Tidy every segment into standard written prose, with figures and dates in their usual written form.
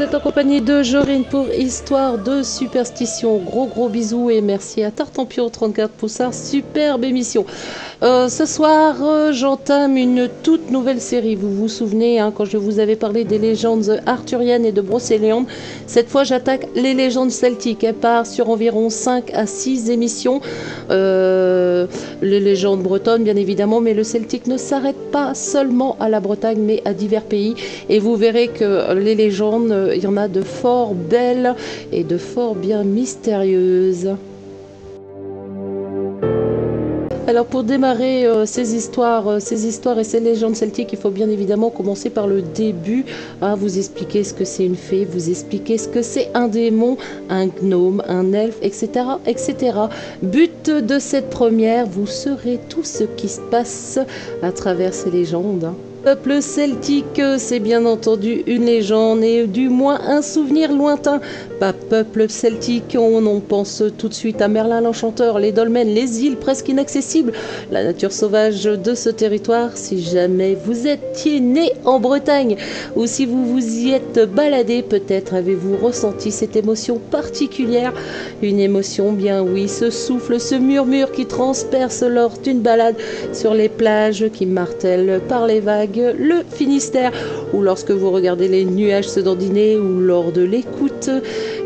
vous êtes en compagnie de Jorine pour Histoire de Superstition. Gros bisous et merci à Tartampio 34 pour sa superbe émission. Ce soir, j'entame une toute nouvelle série. Vous vous souvenez, quand je vous avais parlé des légendes arthuriennes et de Brocéliande. Cette fois, j'attaque les légendes celtiques. Elle part sur environ 5 à 6 émissions. Les légendes bretonnes, bien évidemment, mais le celtique ne s'arrête pas seulement à la Bretagne, mais à divers pays. Et vous verrez que les légendes, il y en a de fort belles et de fort bien mystérieuses. Alors pour démarrer ces histoires et ces légendes celtiques, il faut bien évidemment commencer par le début, vous expliquer ce que c'est une fée, vous expliquer ce que c'est un démon, un gnome, un elfe, etc., etc. But de cette première, vous saurez tout ce qui se passe à travers ces légendes. Peuple celtique, c'est bien entendu une légende et du moins un souvenir lointain. Pas peuple celtique, on pense tout de suite à Merlin l'Enchanteur, les dolmens, les îles presque inaccessibles, la nature sauvage de ce territoire. Si jamais vous étiez né en Bretagne ou si vous vous y êtes baladé, peut-être avez-vous ressenti cette émotion particulière. Une émotion, bien oui, ce souffle, ce murmure qui transperce lors d'une balade sur les plages qui martèlent par les vagues le Finistère, ou lorsque vous regardez les nuages se dandiner, ou lors de l'écoute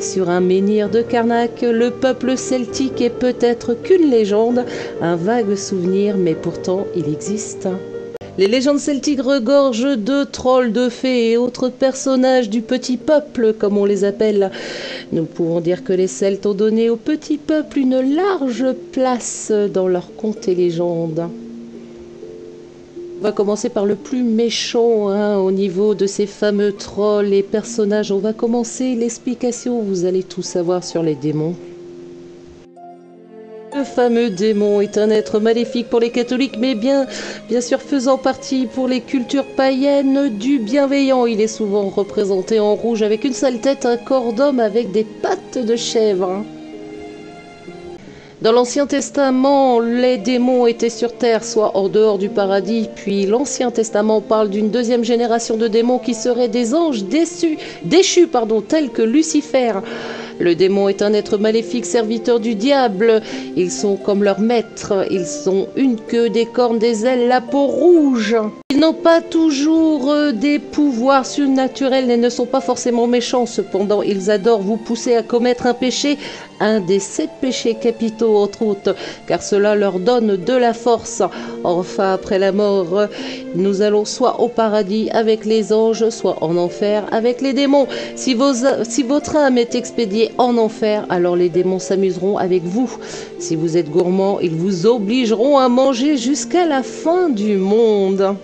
sur un menhir de Carnac. Le peuple celtique est peut-être qu'une légende, un vague souvenir, mais pourtant il existe. Les légendes celtiques regorgent de trolls, de fées et autres personnages du petit peuple, comme on les appelle. Nous pouvons dire que les Celtes ont donné au petit peuple une large place dans leurs contes et légendes. On va commencer par le plus méchant au niveau de ces fameux trolls et personnages. On va commencer l'explication, vous allez tout savoir sur les démons. Le fameux démon est un être maléfique pour les catholiques, mais bien sûr faisant partie pour les cultures païennes du bienveillant. Il est souvent représenté en rouge avec une sale tête, un corps d'homme avec des pattes de chèvre. Dans l'Ancien Testament, les démons étaient sur terre, soit en dehors du paradis, puis l'Ancien Testament parle d'une deuxième génération de démons qui seraient des anges déchus, tels que Lucifer. Le démon est un être maléfique, serviteur du diable. Ils sont comme leur maître, ils ont une queue, des cornes, des ailes, la peau rouge. Ils n'ont pas toujours des pouvoirs surnaturels et ne sont pas forcément méchants. Cependant, ils adorent vous pousser à commettre un péché, un des 7 péchés capitaux entre autres, car cela leur donne de la force. Enfin, après la mort, nous allons soit au paradis avec les anges, soit en enfer avec les démons. Si votre âme est expédiée en enfer, alors les démons s'amuseront avec vous. Si vous êtes gourmand, ils vous obligeront à manger jusqu'à la fin du monde.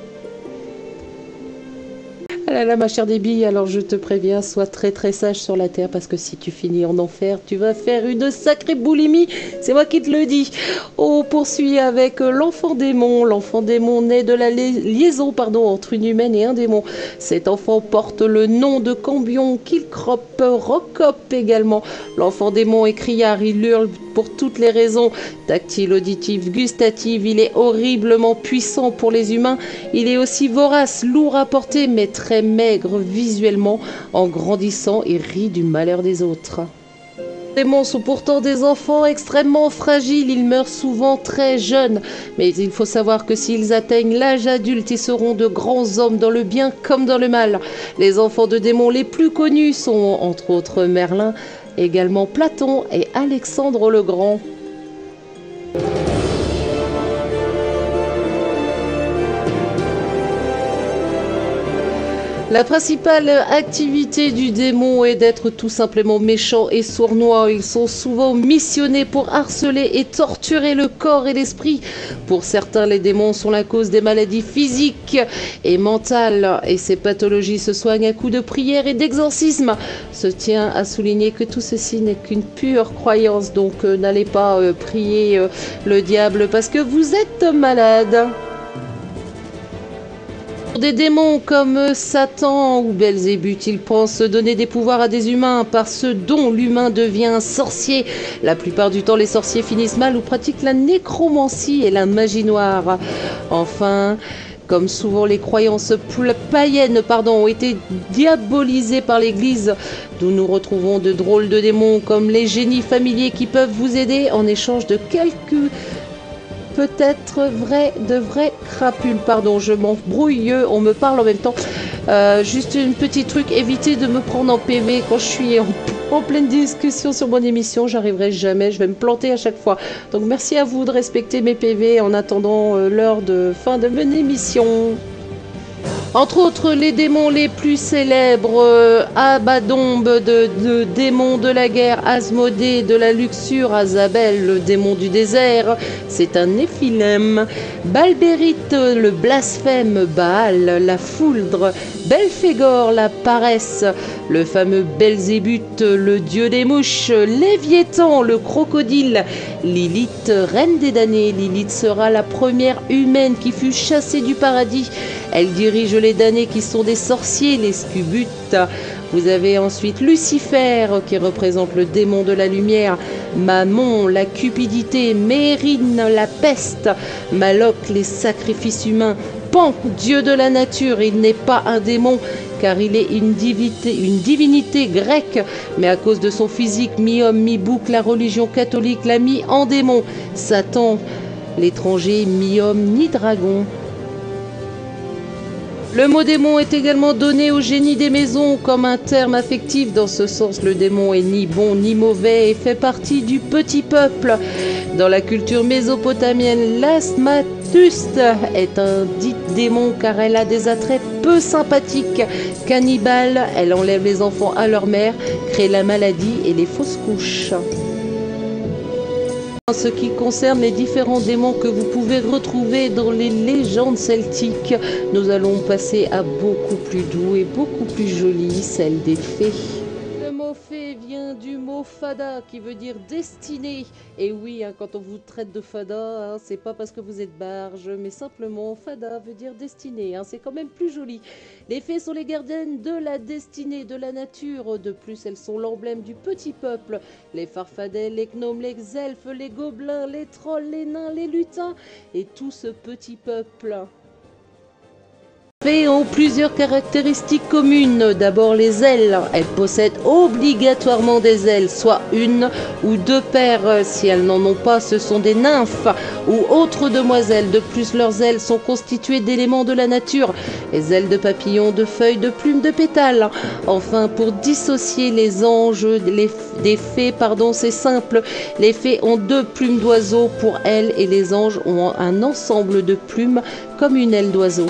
Ah là là, ma chère Déby, alors je te préviens, sois très sage sur la terre, parce que si tu finis en enfer, tu vas faire une sacrée boulimie, c'est moi qui te le dis. On poursuit avec l'enfant démon. L'enfant démon naît de la liaison entre une humaine et un démon. Cet enfant porte le nom de Cambion, Kilcrop, Rocop également. L'enfant démon est criard, il hurle pour toutes les raisons, tactile, auditive, gustative. Il est horriblement puissant pour les humains. Il est aussi vorace, lourd à porter, mais très maigre visuellement. En grandissant, il rit du malheur des autres. Les démons sont pourtant des enfants extrêmement fragiles, ils meurent souvent très jeunes, mais il faut savoir que s'ils atteignent l'âge adulte, ils seront de grands hommes dans le bien comme dans le mal. Les enfants de démons les plus connus sont entre autres Merlin, également Platon et Alexandre le Grand. La principale activité du démon est d'être tout simplement méchant et sournois. Ils sont souvent missionnés pour harceler et torturer le corps et l'esprit. Pour certains, les démons sont la cause des maladies physiques et mentales. Et ces pathologies se soignent à coups de prière et d'exorcisme. Se tient à souligner que tout ceci n'est qu'une pure croyance. Donc n'allez pas prier le diable parce que vous êtes malade. Des démons comme Satan ou Belzébuth, ils pensent donner des pouvoirs à des humains par ce dont l'humain devient un sorcier. La plupart du temps, les sorciers finissent mal ou pratiquent la nécromancie et la magie noire. Enfin, Comme souvent les croyances païennes ont été diabolisées par l'Église, d'où nous retrouvons de drôles de démons comme les génies familiers qui peuvent vous aider en échange de quelques peut-être de vrais crapules. Pardon, je m'embrouille, on me parle en même temps. Juste une petite truc, évitez de me prendre en PV quand je suis en pleine discussion sur mon émission, j'arriverai jamais, je vais me planter à chaque fois. Donc merci à vous de respecter mes PV en attendant l'heure de fin de mon émission. Entre autres, les démons les plus célèbres, Abaddon de démon de la guerre, Asmodée de la luxure, Azabel, le démon du désert, c'est un Néphilim, Balbérite, le blasphème, Baal, la foudre, Belphégor, la paresse, le fameux Belzébuth, le dieu des mouches, Léviathan, le crocodile, Lilith, reine des damnés. Lilith sera la première humaine qui fut chassée du paradis. Elle dirige les damnés qui sont des sorciers, les scubutes. Vous avez ensuite Lucifer qui représente le démon de la lumière, Mammon, la cupidité, Mérine, la peste, Maloc, les sacrifices humains, Pan, dieu de la nature. Il n'est pas un démon car il est une divinité grecque, mais à cause de son physique mi-homme, mi-bouc, la religion catholique l'a mis en démon. Satan, l'étranger, mi-homme, ni dragon. Le mot démon est également donné au génie des maisons comme un terme affectif. Dans ce sens, le démon est ni bon ni mauvais et fait partie du petit peuple. Dans la culture mésopotamienne, l'Asmatuste est un dit démon car elle a des attraits peu sympathiques. Cannibale, elle enlève les enfants à leur mère, crée la maladie et les fausses couches. En ce qui concerne les différents démons que vous pouvez retrouver dans les légendes celtiques, nous allons passer à beaucoup plus doux et beaucoup plus joli, celle des fées. Le mot fée vient du mot fada qui veut dire destinée. Et oui, quand on vous traite de fada, c'est pas parce que vous êtes barge, mais simplement fada veut dire destinée. C'est quand même plus joli. Les fées sont les gardiennes de la destinée, de la nature. De plus, elles sont l'emblème du petit peuple. Les farfadets, les gnomes, les elfes, les gobelins, les trolls, les nains, les lutins et tout ce petit peuple. Les fées ont plusieurs caractéristiques communes. D'abord les ailes. Elles possèdent obligatoirement des ailes, soit une ou deux paires. Si elles n'en ont pas, ce sont des nymphes ou autres demoiselles. De plus, leurs ailes sont constituées d'éléments de la nature. Les ailes de papillons, de feuilles, de plumes, de pétales. Enfin, pour dissocier les anges des fées, c'est simple. Les fées ont deux plumes d'oiseau pour elles et les anges ont un ensemble de plumes comme une aile d'oiseau.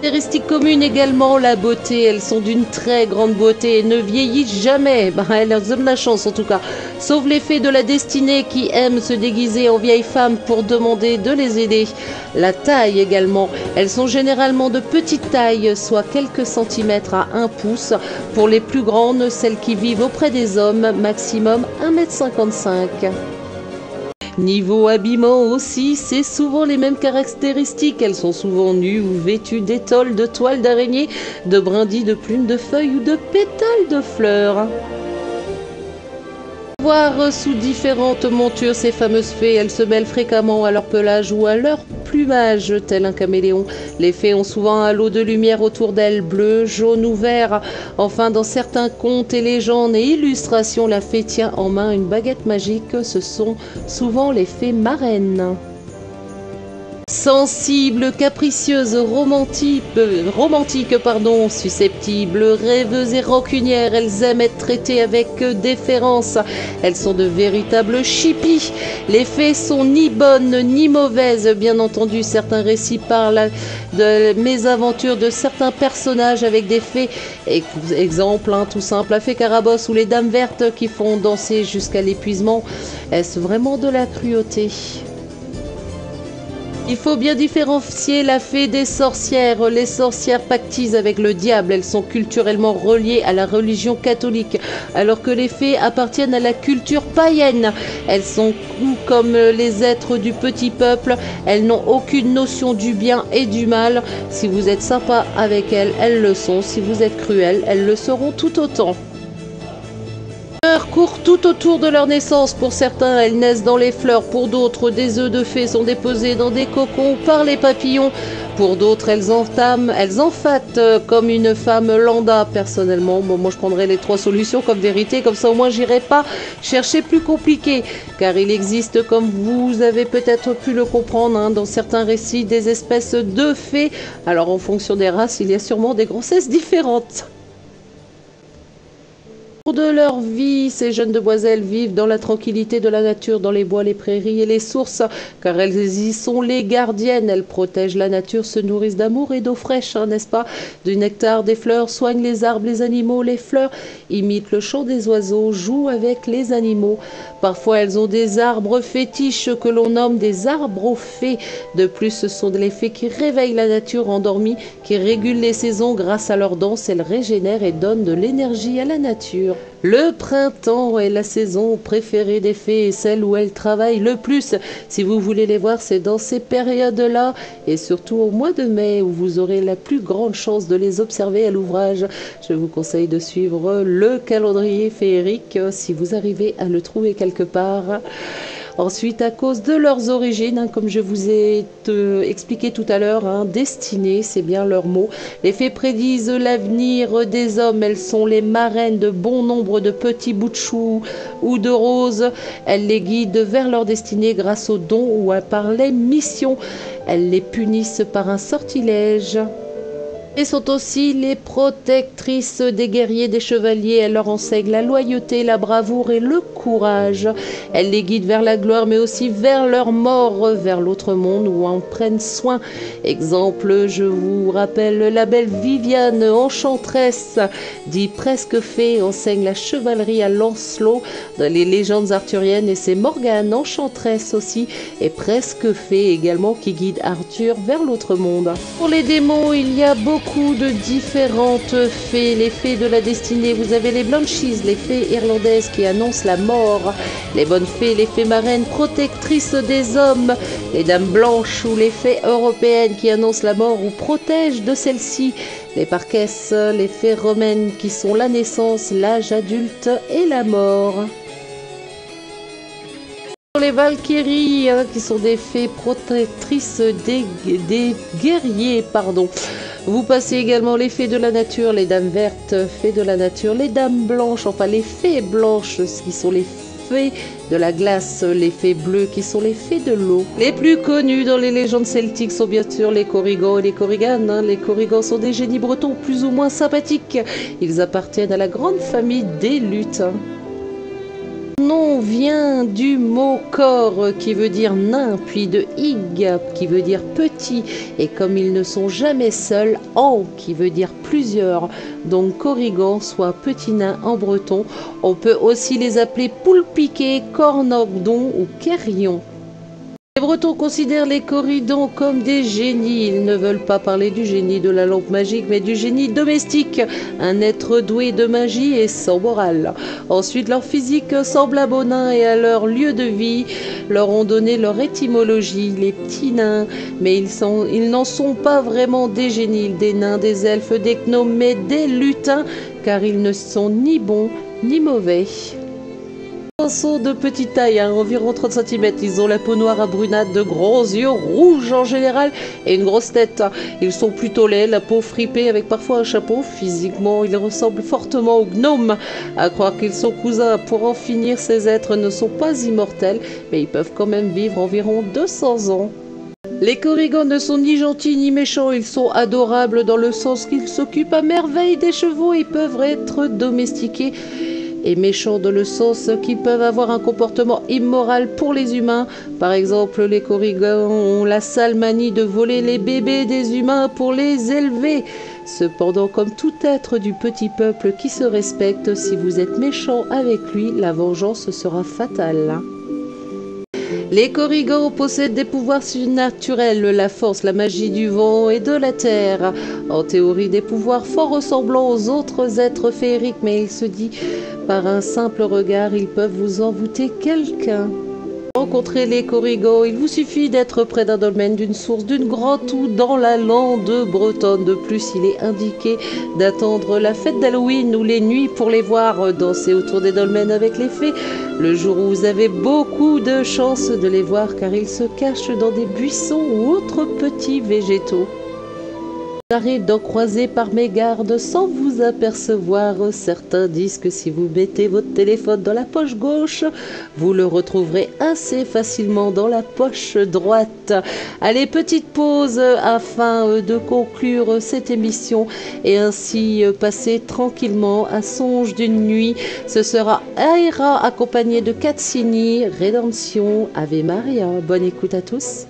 Caractéristiques communes également, la beauté. Elles sont d'une très grande beauté et ne vieillissent jamais. Elles ont de la chance en tout cas. Sauf les fées de la destinée qui aiment se déguiser en vieilles femmes pour demander de les aider. La taille également. Elles sont généralement de petite taille, soit quelques centimètres à 1 pouce. Pour les plus grandes, celles qui vivent auprès des hommes, maximum 1,55 m. Niveau habillement aussi, c'est souvent les mêmes caractéristiques. Elles sont souvent nues ou vêtues d'étoles, de toiles d'araignée, de brindilles, de plumes, de feuilles ou de pétales de fleurs. Voir sous différentes montures ces fameuses fées, elles se mêlent fréquemment à leur pelage ou à leur plumage, tel un caméléon. Les fées ont souvent un halo de lumière autour d'elles, bleu, jaune ou vert. Enfin, dans certains contes et légendes et illustrations, la fée tient en main une baguette magique. Ce sont souvent les fées marraines. Sensibles, capricieuses, romantiques, susceptibles, rêveuses et rancunières, elles aiment être traitées avec déférence. Elles sont de véritables chippies. Les fées sont ni bonnes ni mauvaises. Bien entendu, certains récits parlent de mésaventures de certains personnages avec des fées. Exemple, tout simple, la fée Carabosse ou les dames vertes qui font danser jusqu'à l'épuisement. Est-ce vraiment de la cruauté ? Il faut bien différencier la fée des sorcières. Les sorcières pactisent avec le diable. Elles sont culturellement reliées à la religion catholique, alors que les fées appartiennent à la culture païenne. Elles sont comme les êtres du petit peuple. Elles n'ont aucune notion du bien et du mal. Si vous êtes sympa avec elles, elles le sont. Si vous êtes cruel, elles le seront tout autant. Courent tout autour de leur naissance. Pour certains, elles naissent dans les fleurs. Pour d'autres, des œufs de fées sont déposés dans des cocons par les papillons. Pour d'autres, elles enfatent comme une femme lambda. Personnellement, bon, moi je prendrais les 3 solutions comme vérité, comme ça au moins j'irai pas chercher plus compliqué. Car il existe, comme vous avez peut-être pu le comprendre, hein, dans certains récits, des espèces de fées. Alors en fonction des races, il y a sûrement des grossesses différentes. De leur vie, ces jeunes demoiselles vivent dans la tranquillité de la nature, dans les bois, les prairies et les sources, car elles y sont les gardiennes. Elles protègent la nature, se nourrissent d'amour et d'eau fraîche, hein, n'est-ce pas? Du nectar, des fleurs, soignent les arbres, les animaux, les fleurs, imitent le chant des oiseaux, jouent avec les animaux. Parfois, elles ont des arbres fétiches que l'on nomme des arbres aux fées. De plus, ce sont les fées qui réveillent la nature endormie, qui régulent les saisons grâce à leur danse. Elles régénèrent et donnent de l'énergie à la nature. Le printemps est la saison préférée des fées et celle où elles travaillent le plus. Si vous voulez les voir, c'est dans ces périodes-là et surtout au mois de mai où vous aurez la plus grande chance de les observer à l'ouvrage. Je vous conseille de suivre le calendrier féerique si vous arrivez à le trouver quelque part. Ensuite, à cause de leurs origines, hein, comme je vous ai expliqué tout à l'heure, hein, destinée, c'est bien leur mot. Les fées prédisent l'avenir des hommes. Elles sont les marraines de bon nombre de petits bouts de choux ou de roses. Elles les guident vers leur destinée grâce aux dons ou par les missions. Elles les punissent par un sortilège. Et sont aussi les protectrices des guerriers, des chevaliers. Elles leur enseignent la loyauté, la bravoure et le courage. Elles les guident vers la gloire, mais aussi vers leur mort, vers l'autre monde où en prennent soin. Exemple, je vous rappelle la belle Viviane, enchanteresse, dit presque fée, enseigne la chevalerie à Lancelot dans les légendes arthuriennes. Et c'est Morgane, enchanteresse aussi, et presque fée également, qui guide Arthur vers l'autre monde. Pour les démons, il y a beaucoup de différentes fées, les fées de la destinée. Vous avez les Banshees, les fées irlandaises qui annoncent la mort, les bonnes fées, les fées marraines protectrices des hommes, les dames blanches ou les fées européennes qui annoncent la mort ou protègent de celle-ci, les parquesses, les fées romaines qui sont la naissance, l'âge adulte et la mort. Les Valkyries, hein, qui sont des fées protectrices des guerriers, pardon. Vous passez également les fées de la nature, les dames vertes, fées de la nature, les dames blanches, enfin les fées blanches, qui sont les fées de la glace, les fées bleues, qui sont les fées de l'eau. Les plus connues dans les légendes celtiques sont bien sûr les Corrigans et les Corriganes. Hein. Les Corrigans sont des génies bretons plus ou moins sympathiques. Ils appartiennent à la grande famille des lutins. Le nom vient du mot cor qui veut dire nain, puis de ig qui veut dire petit, et comme ils ne sont jamais seuls, en qui veut dire plusieurs, donc corrigan, soit petit nain en breton. On peut aussi les appeler poule-piqué, cornordon ou kerrion. Les Bretons considèrent les Corridans comme des génies. Ils ne veulent pas parler du génie de la lampe magique, mais du génie domestique, un être doué de magie et sans morale. Ensuite, leur physique semblable aux nains et à leur lieu de vie leur ont donné leur étymologie, les petits nains. Mais ils n'en sont pas vraiment des génies, des nains, des elfes, des gnomes, mais des lutins, car ils ne sont ni bons ni mauvais. Ils sont de petite taille, hein, environ 30 cm. Ils ont la peau noire à brunâtre, de grands yeux rouges en général et une grosse tête. Ils sont plutôt laids, la peau fripée avec parfois un chapeau. Physiquement, ils ressemblent fortement aux gnomes. À croire qu'ils sont cousins. Pour en finir, ces êtres ne sont pas immortels, mais ils peuvent quand même vivre environ 200 ans. Les Corrigans ne sont ni gentils ni méchants, ils sont adorables dans le sens qu'ils s'occupent à merveille des chevaux et peuvent être domestiqués. Et méchants dans le sens qu'ils peuvent avoir un comportement immoral pour les humains. Par exemple, les Corrigans ont la sale manie de voler les bébés des humains pour les élever. Cependant, comme tout être du petit peuple qui se respecte, si vous êtes méchant avec lui, la vengeance sera fatale. Les Corrigans possèdent des pouvoirs surnaturels, la force, la magie du vent et de la terre. En théorie, des pouvoirs fort ressemblants aux autres êtres féeriques, mais il se dit, par un simple regard, ils peuvent vous envoûter quelqu'un. Rencontrer les Corrigans, il vous suffit d'être près d'un dolmen, d'une source, d'une grotte ou dans la lande bretonne. De plus, il est indiqué d'attendre la fête d'Halloween ou les nuits pour les voir danser autour des dolmens avec les fées. Le jour où vous avez beaucoup de chance de les voir car ils se cachent dans des buissons ou autres petits végétaux. J'arrive d'en croiser par mégarde sans vous apercevoir. Certains disent que si vous mettez votre téléphone dans la poche gauche, vous le retrouverez assez facilement dans la poche droite. Allez, petite pause afin de conclure cette émission et ainsi passer tranquillement à songe d'une nuit. Ce sera Aira accompagné de Cazzini, Rédemption, Ave Maria. Bonne écoute à tous.